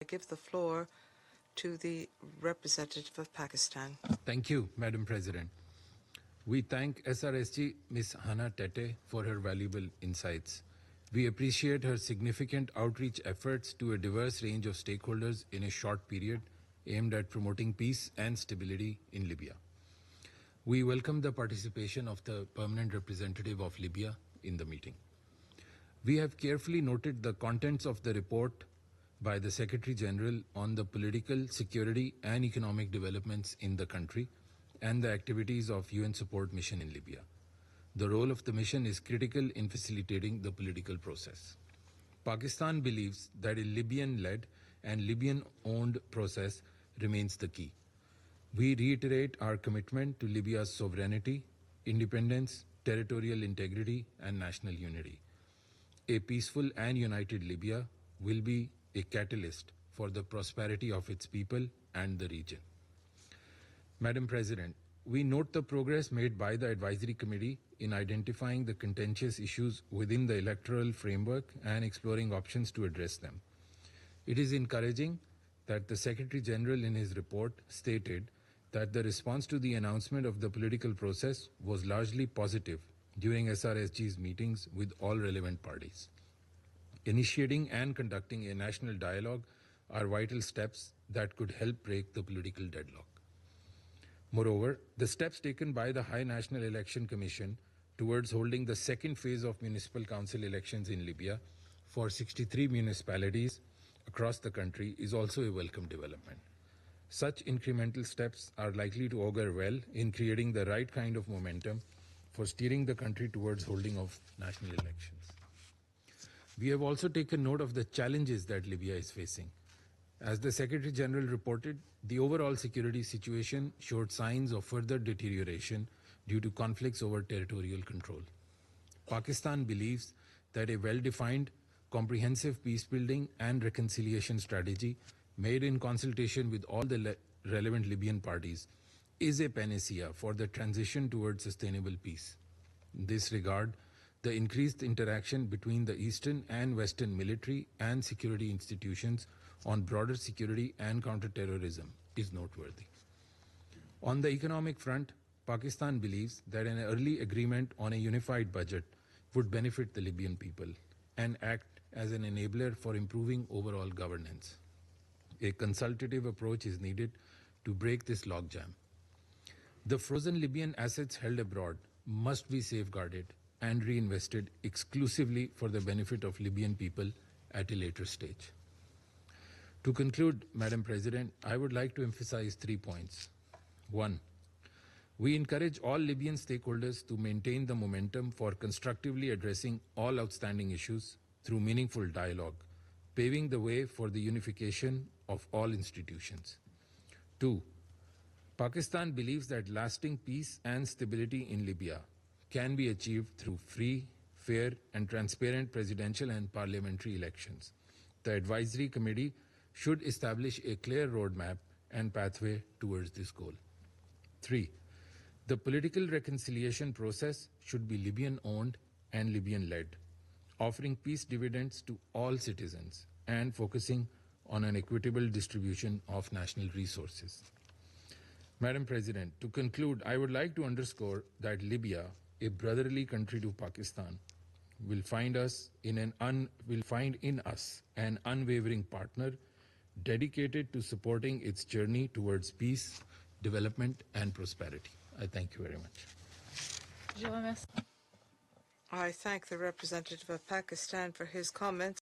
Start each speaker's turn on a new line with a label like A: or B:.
A: I give the floor to the representative of Pakistan.
B: Thank you, Madam President. We thank SRSG Ms. Hannah Tete for her valuable insights. We appreciate her significant outreach efforts to a diverse range of stakeholders in a short period aimed at promoting peace and stability in Libya. We welcome the participation of the permanent representative of Libya in the meeting. We have carefully noted the contents of the report by the Secretary General on the political, security and economic developments in the country and the activities of UN support mission in Libya. The role of the mission is critical in facilitating the political process. Pakistan believes that a Libyan-led and Libyan-owned process remains the key. We reiterate our commitment to Libya's sovereignty, independence, territorial integrity and national unity. A peaceful and united Libya will be a catalyst for the prosperity of its people and the region. Madam President, we note the progress made by the Advisory Committee in identifying the contentious issues within the electoral framework and exploring options to address them. It is encouraging that the Secretary General in his report stated that the response to the announcement of the political process was largely positive during SRSG's meetings with all relevant parties. Initiating and conducting a national dialogue are vital steps that could help break the political deadlock. Moreover, the steps taken by the High National Election Commission towards holding the second phase of municipal council elections in Libya for 63 municipalities across the country is also a welcome development. Such incremental steps are likely to augur well in creating the right kind of momentum for steering the country towards holding of national elections. We have also taken note of the challenges that Libya is facing. As the Secretary General reported, the overall security situation showed signs of further deterioration due to conflicts over territorial control. Pakistan believes that a well-defined, comprehensive peace-building and reconciliation strategy made in consultation with all the relevant Libyan parties is a panacea for the transition towards sustainable peace. In this regard, the increased interaction between the Eastern and Western military and security institutions on broader security and counterterrorism is noteworthy. On the economic front, Pakistan believes that an early agreement on a unified budget would benefit the Libyan people and act as an enabler for improving overall governance. A consultative approach is needed to break this logjam. The frozen Libyan assets held abroad must be safeguarded and reinvested exclusively for the benefit of Libyan people at a later stage. To conclude, Madam President, I would like to emphasize 3 points. 1. We encourage all Libyan stakeholders to maintain the momentum for constructively addressing all outstanding issues through meaningful dialogue, paving the way for the unification of all institutions. 2. Pakistan believes that lasting peace and stability in Libya can be achieved through free, fair and transparent presidential and parliamentary elections. The Advisory Committee should establish a clear roadmap and pathway towards this goal. 3. The political reconciliation process should be Libyan-owned and Libyan-led, offering peace dividends to all citizens and focusing on an equitable distribution of national resources. Madam President, to conclude, I would like to underscore that Libya, a brotherly country to Pakistan, will find in us an unwavering partner dedicated to supporting its journey towards peace, development and prosperity. I thank you very much.
A: I thank the representative of Pakistan for his comments.